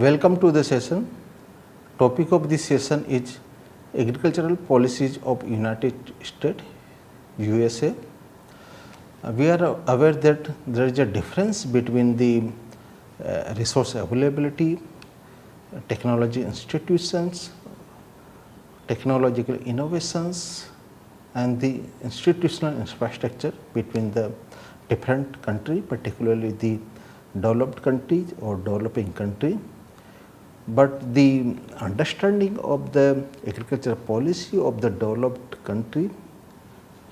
Welcome to the session. Topic of this session is agricultural policies of United States, USA. We are aware that there is a difference between the resource availability, technology institutions, technological innovations and the institutional infrastructure between the different country, particularly the developed countries or developing country. But the understanding of the agricultural policy of the developed country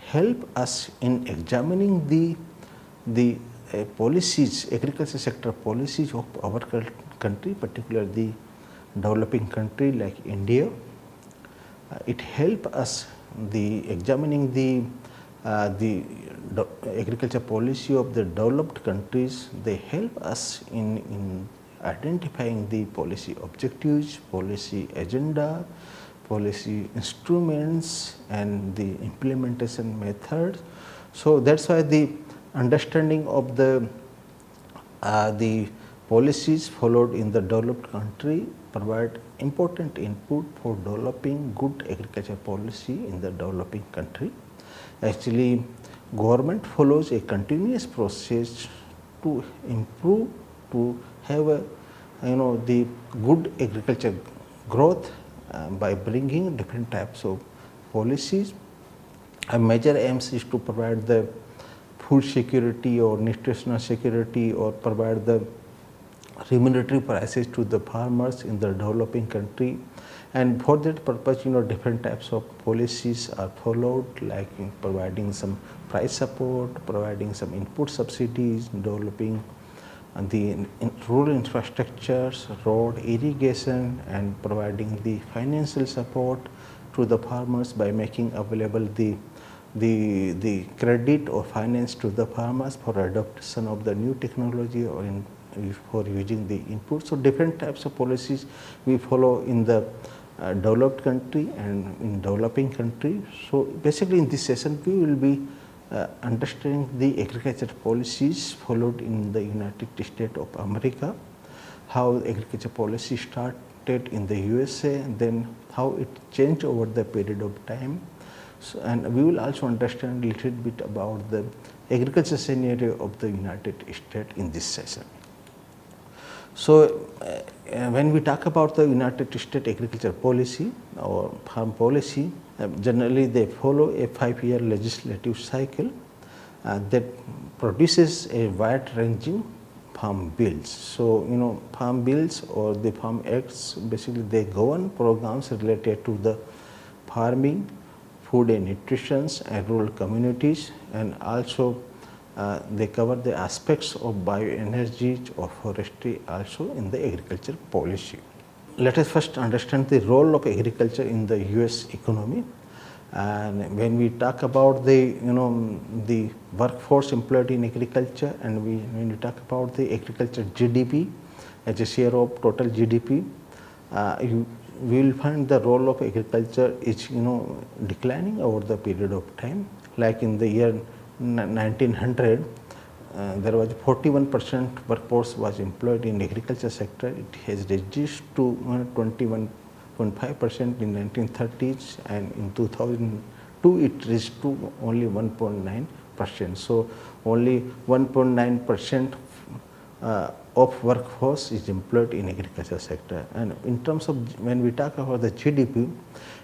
help us in examining the policies, agriculture sector policies of our country, particularly the developing country like India. It help us the examining the agriculture policy of the developed countries. They help us in identifying the policy objectives, policy agenda, policy instruments and the implementation methods. So that's why the understanding of the policies followed in the developed country provide important input for developing good agriculture policy in the developing country. Actually, government follows a continuous process to improve, to have a the good agriculture growth by bringing different types of policies. A major aims is to provide the food security or nutritional security or provide the remunerative prices to the farmers in the developing country, and for that purpose different types of policies are followed, like providing some price support, providing some input subsidies, developing the rural infrastructures, road, irrigation and providing the financial support to the farmers by making available the credit or finance to the farmers for adoption of the new technology or for using the input. So, different types of policies we follow in the developed country and in developing country. So, basically in this session we will be understanding the agriculture policies followed in the United States of America, how agriculture policy started in the USA and then how it changed over the period of time. So, and we will also understand a little bit about the agriculture scenario of the United States in this session. So, when we talk about the United States agriculture policy or farm policy, generally they follow a 5-year legislative cycle that produces a wide ranging farm bills. So, farm bills or the farm acts, basically they govern programs related to the farming, food and nutrition and rural communities, and also they cover the aspects of bioenergy or forestry also in the agriculture policy. Let us first understand the role of agriculture in the US economy. And when we talk about the the workforce employed in agriculture, and when we talk about the agriculture GDP as a share of total GDP, we will find the role of agriculture is declining over the period of time. Like in the year 1900, there was 41% workforce was employed in agriculture sector. It has reduced to 21.5% in 1930s, and in 2002 it reached to only 1.9%. So, only 1.9% of workforce is employed in agriculture sector. And in terms of when we talk about the GDP,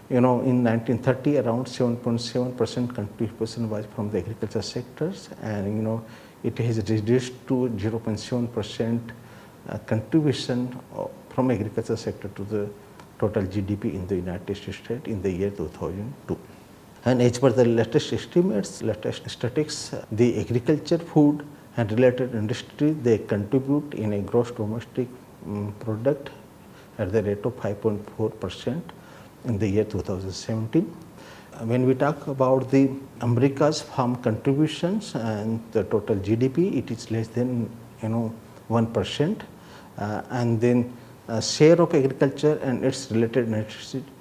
in 1930 around 7.7% contribution was from the agriculture sectors, and it has reduced to 0.7% contribution from agriculture sector to the total GDP in the United States in the year 2002. And as per the latest estimates, latest statistics, the agriculture, food and related industry, they contribute in a gross domestic product at the rate of 5.4% in the year 2017. When we talk about the America's farm contributions and the total GDP, it is less than 1%, and then share of agriculture and its related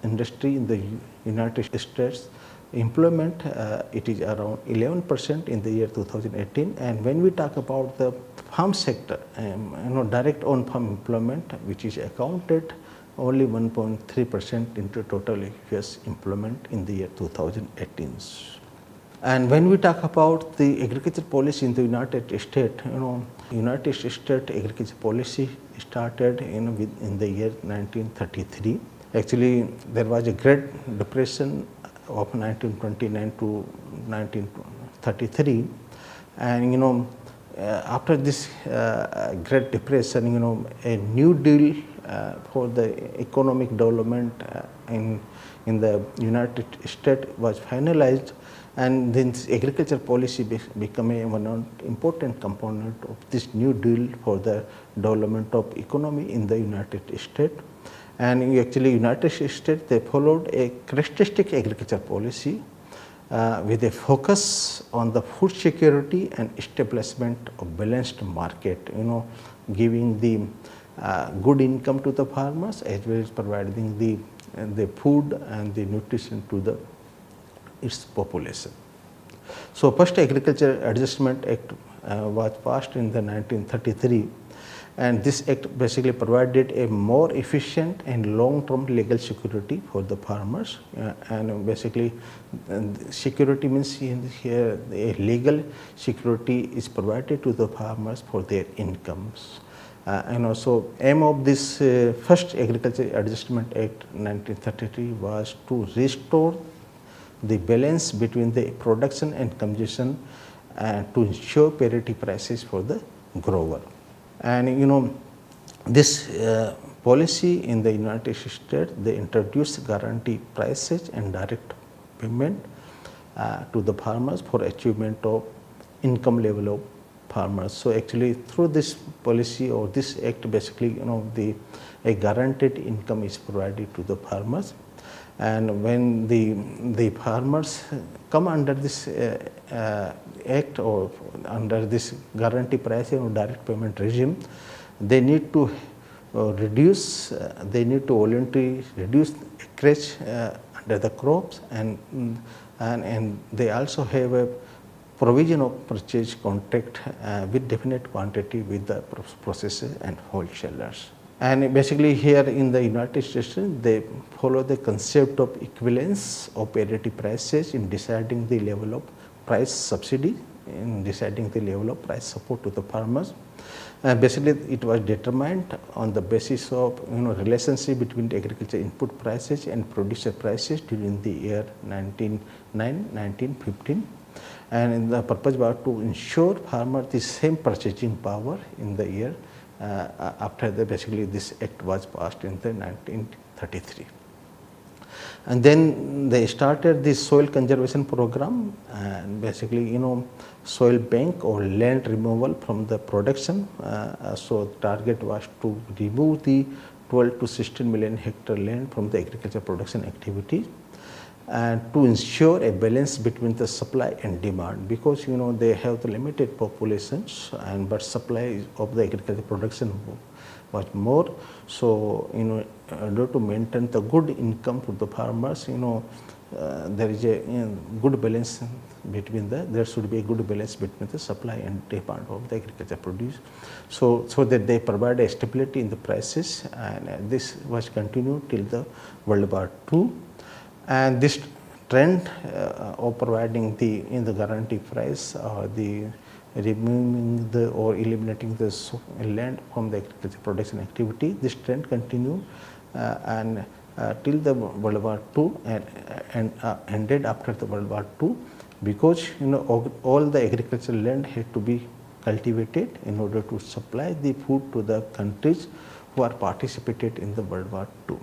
industry in the United States employment, it is around 11% in the year 2018. And when we talk about the farm sector, direct on farm employment, which is accounted only 1.3% into total US employment in the year 2018. And when we talk about the agriculture policy in the United States, United States agriculture policy started in the year 1933. Actually, there was a Great Depression of 1929 to 1933, and after this Great Depression, a New Deal for the economic development in the United States was finalized, and then this agriculture policy became one important component of this New Deal for the development of economy in the United States. And actually United States, they followed a characteristic agriculture policy with a focus on the food security and establishment of balanced market, giving the good income to the farmers as well as providing the food and the nutrition to its population. So first Agriculture Adjustment Act was passed in the 1933, and this act basically provided a more efficient and long-term legal security for the farmers, and basically security means here a legal security is provided to the farmers for their incomes. And also aim of this first Agriculture Adjustment Act 1933 was to restore the balance between the production and consumption and to ensure parity prices for the grower. And this policy in the United States, they introduced guarantee prices and direct payment to the farmers for achievement of income level of farmers. So actually through this policy or this act, basically a guaranteed income is provided to the farmers. And when the farmers come under this act or under this guarantee pricing or direct payment regime, they need to voluntarily reduce acreage under the crops, and they also have a provision of purchase contract with definite quantity with the processors and wholesalers. And basically here in the United States, they follow the concept of equivalence of parity prices in deciding the level of price subsidy, in deciding the level of price support to the farmers. Basically it was determined on the basis of relationship between the agriculture input prices and producer prices during the year 1915. And the purpose was to ensure farmers the same purchasing power in the year after basically this act was passed in the 1933. And then they started this soil conservation program, and basically soil bank or land removal from the production. So target was to remove the 12 to 16 million hectare land from the agriculture production activity, and to ensure a balance between the supply and demand, because they have the limited populations, but supply of the agriculture production was more. So in order to maintain the good income for the farmers, there is a good balance between there should be a good balance between the supply and demand of the agriculture produce, so that they provide a stability in the prices. And this was continued till the World War II. And this trend of providing the guarantee price or the removing or eliminating the land from the agriculture production activity, this trend continued and till the World War II and ended after the World War II, because all the agricultural land had to be cultivated in order to supply the food to the countries who are participated in the World War II.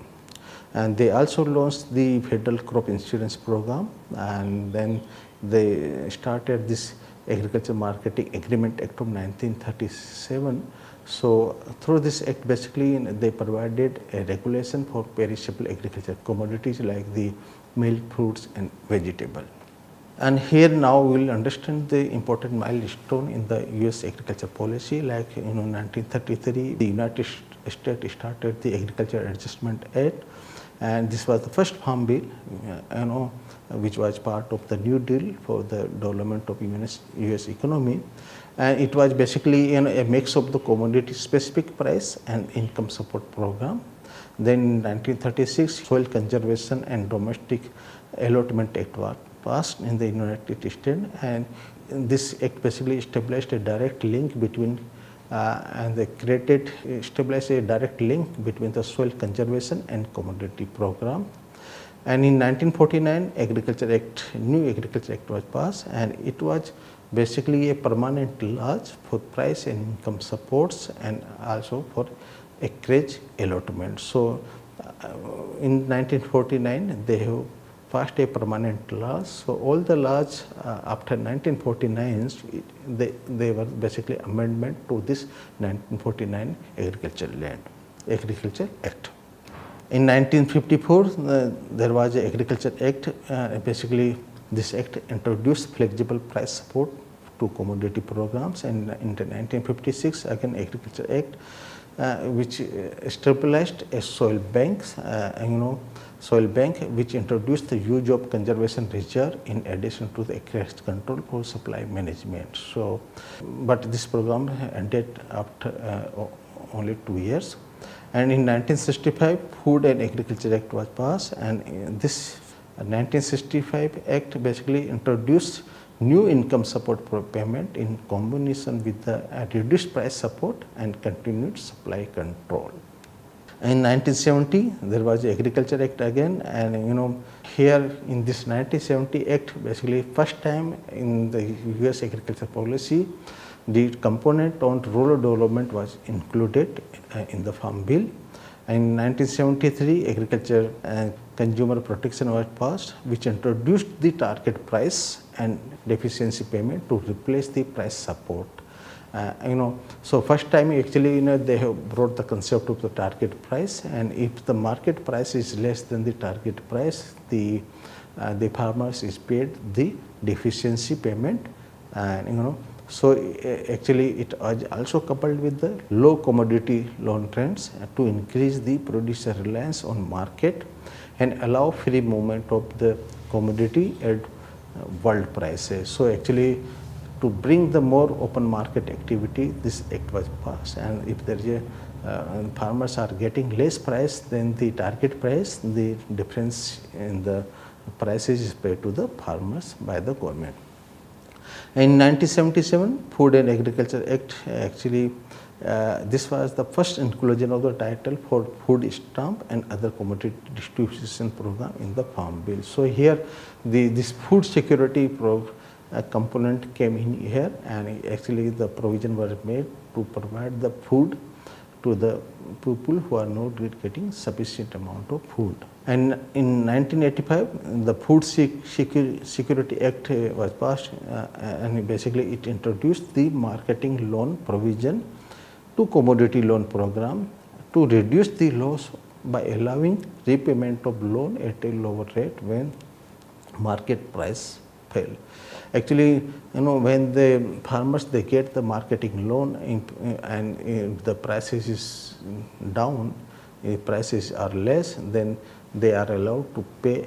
And they also launched the Federal Crop Insurance Program, and then they started this Agriculture Marketing Agreement Act of 1937. So through this act, basically they provided a regulation for perishable agriculture commodities like the milk, fruits and vegetable. And here now we will understand the important milestone in the US agriculture policy. Like 1933, the United States started the Agriculture Adjustment Act, and this was the first farm bill, which was part of the New Deal for the development of US economy. And it was basically a mix of the commodity specific price and income support program. Then in 1936, Soil Conservation and Domestic Allotment Act was passed in the United States, and this act basically established a direct link between established a direct link between the soil conservation and commodity program. And in 1949, new Agriculture Act was passed, and it was basically a permanent law for price and income supports and also for acreage allotment. So, in 1949, they have passed a permanent law. So, all the laws after 1949, they were basically amendment to this 1949 Agriculture Act. In 1954, there was an Agriculture Act. Basically, this act introduced flexible price support to commodity programs, and in 1956, again Agriculture Act, which established a soil bank, which introduced the use of conservation reserve in addition to the acreage control for supply management. So, but this program ended after only 2 years. And in 1965, Food and Agriculture Act was passed, and this 1965 Act basically introduced new income support payment in combination with the reduced price support and continued supply control. In 1970, there was the Agriculture Act again, and here in this 1970 Act, basically first time in the US agriculture policy, the component on rural development was included in the Farm Bill. In 1973, Agriculture and Consumer Protection was passed, which introduced the target price and deficiency payment to replace the price support. So first time actually they have brought the concept of the target price, and if the market price is less than the target price, the farmers is paid the deficiency payment, and so actually it was also coupled with the low commodity loan trends to increase the producer reliance on market and allow free movement of the commodity at world prices. So actually to bring the more open market activity, this act was passed, and if there is farmers are getting less price than the target price, the difference in the prices is paid to the farmers by the government. In 1977, Food and Agriculture Act, actually this was the first inclusion of the title for food stamp and other commodity distribution program in the Farm Bill. So here this food security component came in here, and actually the provision was made to provide the food to the people who are not getting sufficient amount of food. And in 1985, the Food Security Act was passed, and basically it introduced the marketing loan provision to commodity loan program to reduce the loss by allowing repayment of loan at a lower rate when market price fell. Actually, when the farmers they get the marketing loan and if the prices is down, if prices are less, then they are allowed to pay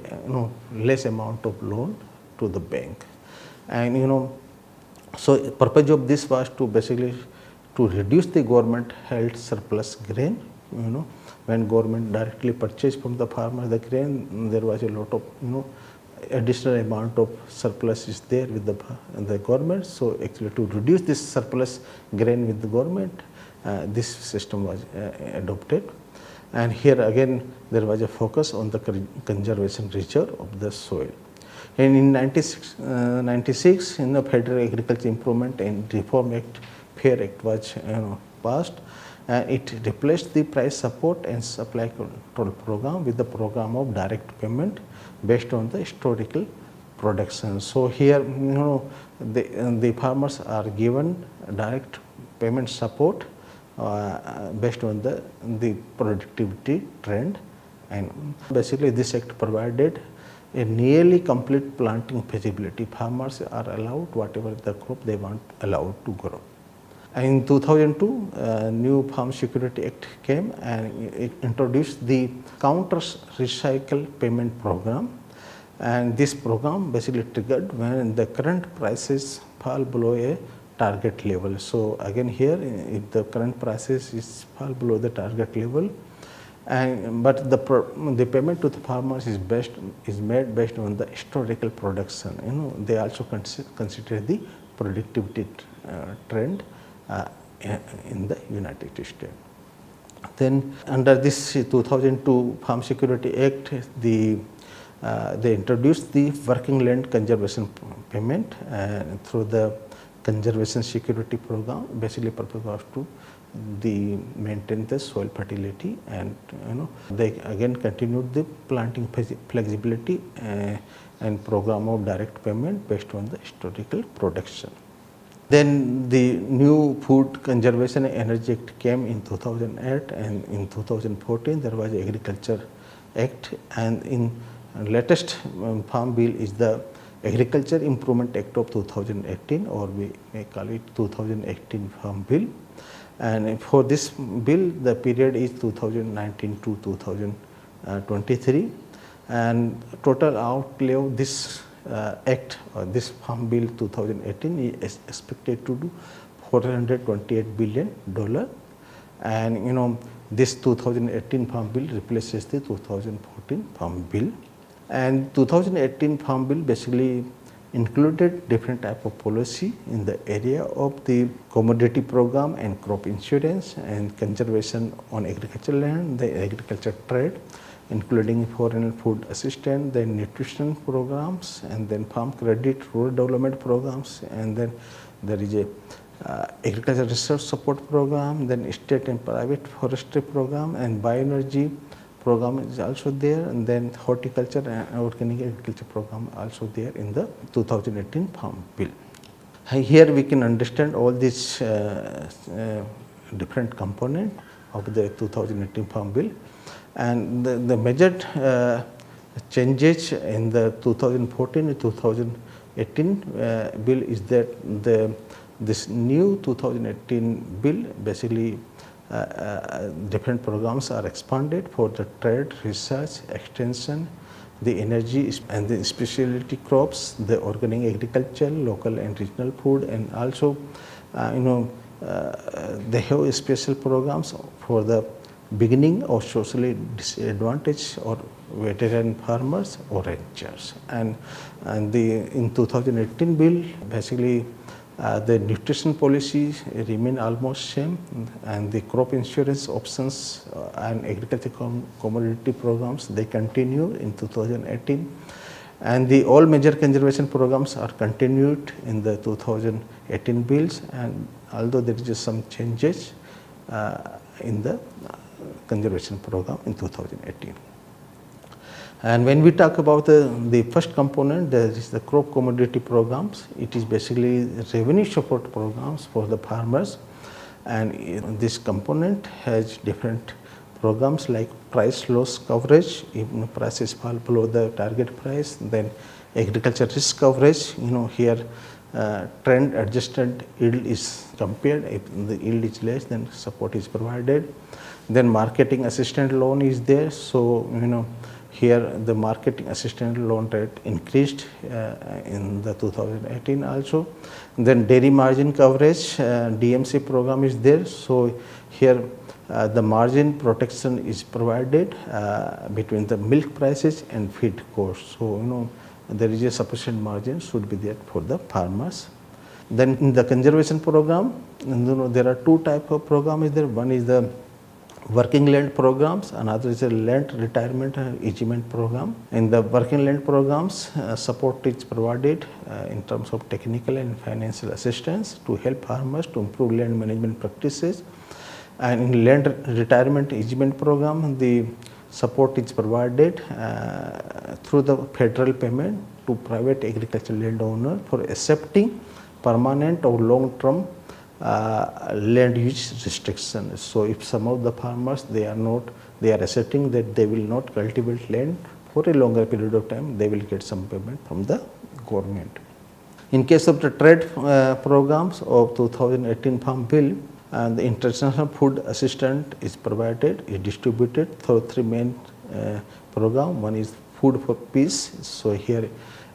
less amount of loan to the bank. And so the purpose of this was to basically to reduce the government held surplus grain. When government directly purchased from the farmer the grain, there was a lot of additional amount of surplus is there with the government. So actually to reduce this surplus grain with the government, this system was adopted. And here again there was a focus on the conservation reserve of the soil. And in 96 in the Federal Agriculture Improvement and Reform Act, FAIR Act was passed, and it replaced the price support and supply control program with the program of direct payment based on the historical production. So here the farmers are given direct payment support based on the productivity trend, and basically this act provided a nearly complete planting feasibility. Farmers are allowed whatever the crop they want allowed to grow. In 2002, new Farm Security Act came and it introduced the counter recycle payment program, and this program basically triggered when the current prices fall below a target level. So again here, if the current prices is fall below the target level, and but the payment to the farmers is made based on the historical production. They also consider the productivity trend in the United States. Then under this 2002 Farm Security Act, they introduced the working land conservation payment through the conservation security program. Basically purpose was to maintain the soil fertility, and they again continued the planting flexibility and program of direct payment based on the historical production. Then the new Food Conservation and Energy Act came in 2008, and in 2014 there was Agriculture Act, and in latest Farm Bill is the Agriculture Improvement Act of 2018, or we may call it 2018 Farm Bill. And for this bill, the period is 2019 to 2023, and total outlay of this act, or this Farm Bill 2018, is expected to do $428 billion, and this 2018 Farm Bill replaces the 2014 Farm Bill. And 2018 Farm Bill basically included different type of policy in the area of the commodity program and crop insurance and conservation on agricultural land, the agriculture trade, including foreign food assistance, then nutrition programs, and then farm credit, rural development programs, and then there is a agriculture research support program, then state and private forestry program, and bioenergy program is also there, and then horticulture and organic agriculture program also there in the 2018 Farm Bill. Here we can understand all these different components of the 2018 Farm Bill, and the major changes in the 2014 and 2018 bill is that this new 2018 bill basically different programs are expanded for the trade, research, extension, the energy and the specialty crops, the organic agriculture, local and regional food, and also they have special programs for the beginning of socially disadvantaged or veteran farmers or ranchers. And in 2018 bill basically the nutrition policy remain almost same, and the crop insurance options and agriculture commodity programs, they continue in 2018, and the all major conservation programs are continued in the 2018 bills, and although there is some changes in the conservation program in 2018. And when we talk about the first component, there is the crop commodity programs. It is basically revenue support programs for the farmers, and this component has different programs like price loss coverage, if prices fall below the target price, then agriculture risk coverage, here trend adjusted yield is compared. If the yield is less, then support is provided. Then marketing assistance loan is there, so here the marketing assistance loan rate increased in the 2018 also. Then dairy margin coverage, DMC program is there, so here the margin protection is provided between the milk prices and feed costs. So there is a sufficient margin should be there for the farmers. Then in the conservation program, there are two type of programs there. One is the working land programs, another is a land retirement and easement program. In the working land programs, support is provided in terms of technical and financial assistance to help farmers to improve land management practices. And in land retirement easement program, the support is provided through the federal payment to private agricultural landowner for accepting permanent or long-term land use restrictions. So if some of the farmers they are asserting that they will not cultivate land for a longer period of time, they will get some payment from the government. In case of the trade programs of 2018 Farm Bill, the international food assistance is provided, is distributed through three main programs. One is Food for Peace. So here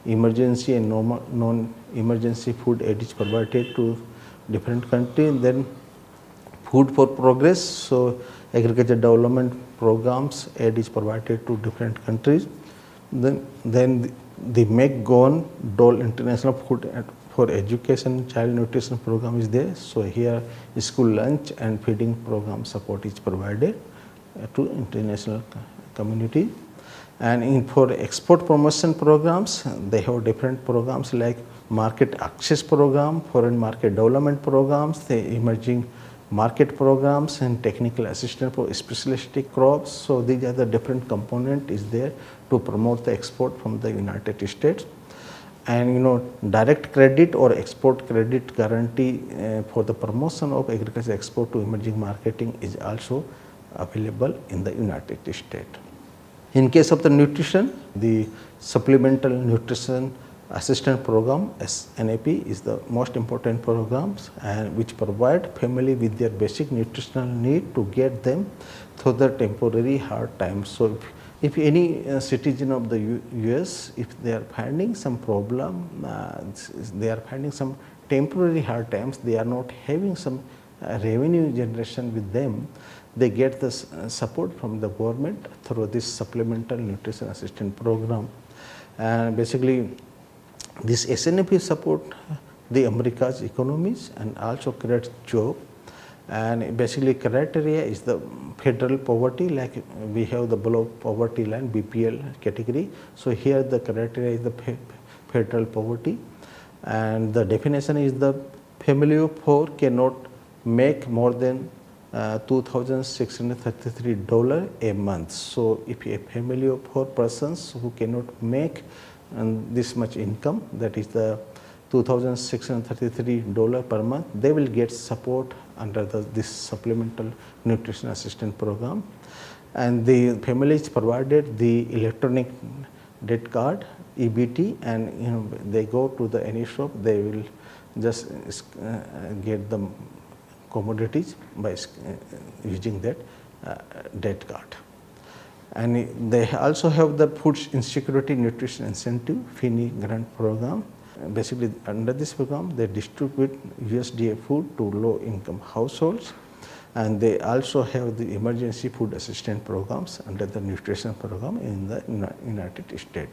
emergency and non-emergency food aid is provided to different countries. Then Food for Progress. So agriculture development programs aid is provided to different countries. Then the Make Gone Dole International Food for Education Child Nutrition Program is there. So here school lunch and feeding program support is provided to international community. And for export promotion programs, they have different programs like market access program, foreign market development programs, the emerging market programs, and technical assistance for specialistic crops. So these are the different component is there to promote the export from the United States. And direct credit or export credit guarantee for the promotion of agriculture export to emerging marketing is also available in the United States. In case of the nutrition, the Supplemental Nutrition Assistance Program SNAP is the most important programs and which provide family with their basic nutritional need to get them through the temporary hard times. So if any citizen of the US, if they are finding some problem, they are finding some temporary hard times, they are not having some revenue generation with them, they get this support from the government through this Supplemental Nutrition Assistance Program. And basically this SNAP support the America's economies and also creates job. And basically criteria is the federal poverty, like we have the below poverty line BPL category. So here the criteria is the federal poverty, and the definition is the family of four cannot make more than $2,633 a month. So if a family of four persons who cannot make this much income, that is the $2,633 per month, they will get support under this Supplemental Nutrition Assistance Program. And the families provided the electronic debt card EBT, and they go to the any shop, they will just get the commodities by using that debt card. And they also have the Food Insecurity Nutrition Incentive FINI grant program. Basically under this program they distribute USDA food to low income households, and they also have the emergency food assistance programs under the nutrition program in the United States.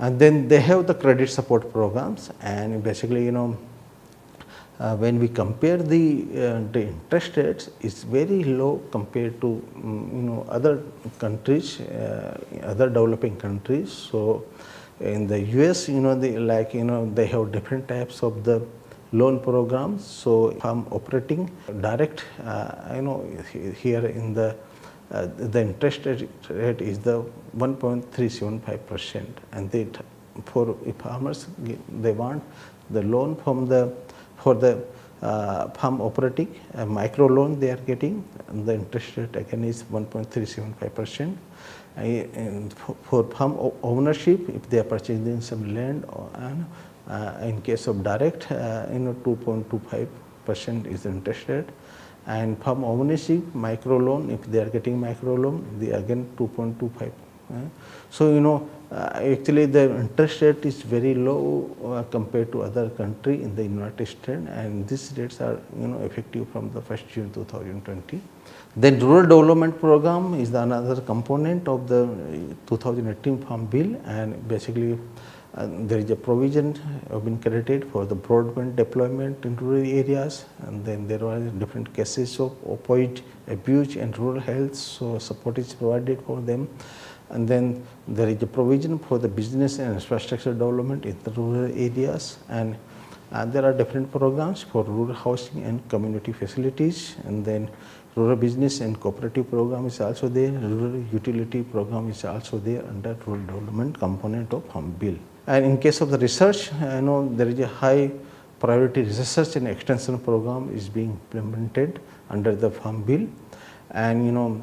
And then they have the credit support programs, and basically when we compare the interest rates, it's very low compared to other countries, other developing countries. So in the US, they have different types of the loan programs. So if I'm operating direct, here in the interest rate is the 1.375%, and for farmers they want the loan from for the farm operating micro loan they are getting, and the interest rate again is 1.375%. And for farm ownership, if they are purchasing some land, and in case of direct, 2.25% is the interest rate. And farm ownership micro loan, if they are getting micro loan, they again 2.25. So actually the interest rate is very low compared to other country in the United States, and these rates are effective from the 1st June 2020. Then rural development program is another component of the 2018 Farm Bill, and basically there is a provision have been created for the broadband deployment in rural areas, and then there are different cases of opioid abuse and rural health, so support is provided for them. And then there is a provision for the business and infrastructure development in the rural areas, and there are different programs for rural housing and community facilities. And then rural business and cooperative program is also there, rural utility program is also there under rural development component of Farm Bill. And in case of the research, there is a high priority research and extension program is being implemented under the Farm Bill. And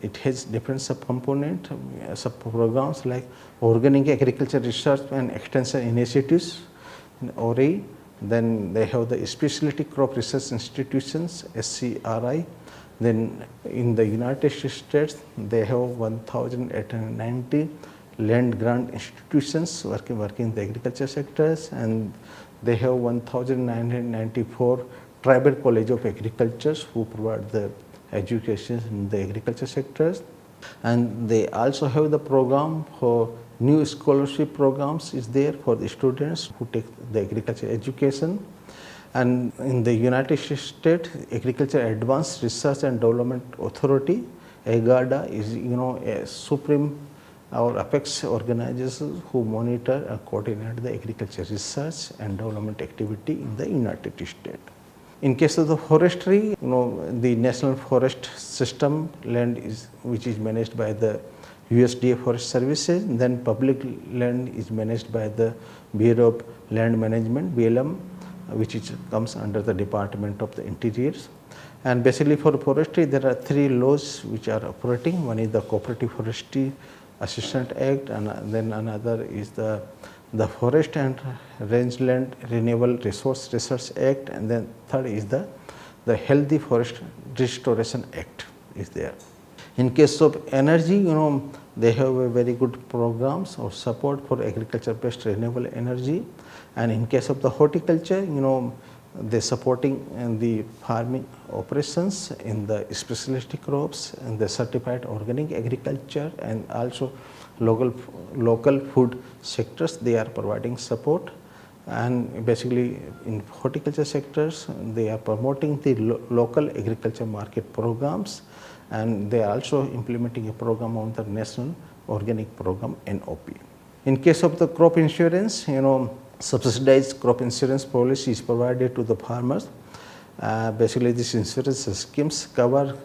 it has different sub-component, sub-programs like organic agriculture research and extension initiatives, in ORI. Then they have the Specialty Crop Research Institutions, SCRI. Then in the United States, they have 1,890 land grant institutions working in the agriculture sectors, and they have 1,994 tribal college of agriculture who provide the education in the agriculture sectors. And they also have the program for new scholarship programs is there for the students who take the agriculture education. And in the United States, Agriculture Advanced Research and Development Authority, AGADA, is a supreme or apex organization who monitor and coordinate the agriculture research and development activity in the United States. In case of the forestry, the National Forest System land which is managed by the USDA Forest Services. Then public land is managed by the Bureau of Land Management, BLM, which comes under the Department of the Interiors. And basically for forestry, there are 3 laws which are operating. One is the Cooperative Forestry Assistance Act, and then another is the Forest and Rangeland Renewable Resource Research Act, and then third is the Healthy Forest Restoration Act is there. In case of energy, they have a very good programs or support for agriculture-based renewable energy. And in case of the horticulture, they supporting the farming operations in the specialty crops and the certified organic agriculture, and also local food sectors they are providing support. And basically in horticulture sectors, they are promoting the local agriculture market programs, and they are also implementing a program on the National Organic Program, NOP. In case of the crop insurance, subsidized crop insurance policy is provided to the farmers. Basically these insurance schemes cover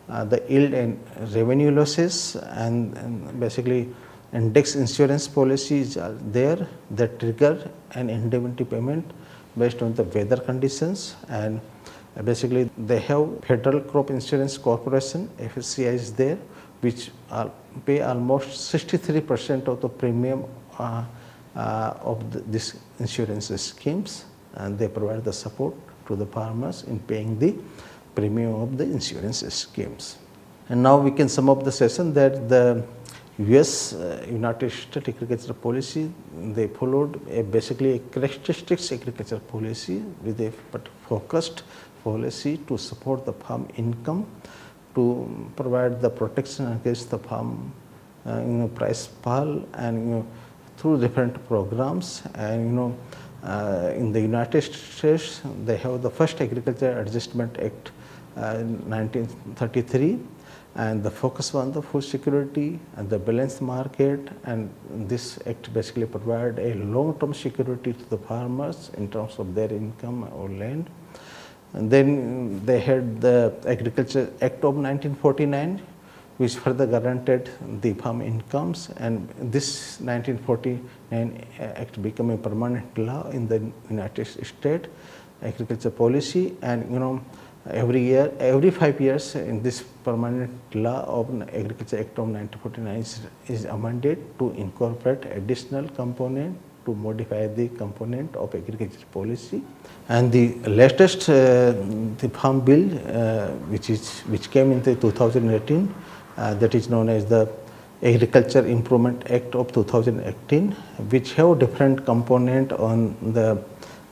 the yield and revenue losses, and basically index insurance policies are there that trigger an indemnity payment based on the weather conditions. And basically they have Federal Crop Insurance Corporation, FSCI is there, which pay almost 63% of the premium of this insurance schemes, and they provide the support to the farmers in paying the premium of the insurance schemes. And now we can sum up the session that the US United States agriculture policy, they followed basically a characteristics agriculture policy with a focused policy to support the farm income, to provide the protection against the farm price fall, and through different programs. And in the United States, they have the first Agriculture Adjustment Act in 1933, and the focus on the food security and the balanced market. And this act basically provide a long-term security to the farmers in terms of their income or land. And then they had the Agriculture Act of 1949, which further guaranteed the farm incomes, and this 1949 Act became a permanent law in the United States agriculture policy. And every 5 years, in this permanent law of Agriculture Act of 1949 is amended to incorporate additional component to modify the component of agriculture policy. And the latest the Farm Bill, which came in the 2018, that is known as the Agriculture Improvement Act of 2018, which have different component on the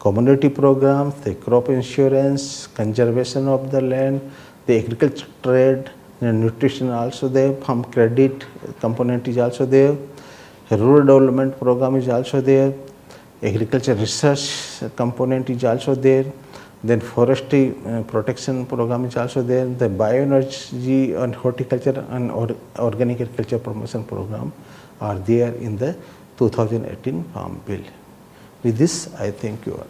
community programs, the crop insurance, conservation of the land, the agriculture trade, nutrition also there, farm credit component is also there, rural development program is also there, agriculture research component is also there, then forestry protection program is also there, the bioenergy and horticulture and organic agriculture promotion program are there in the 2018 Farm Bill. With this, I thank you all.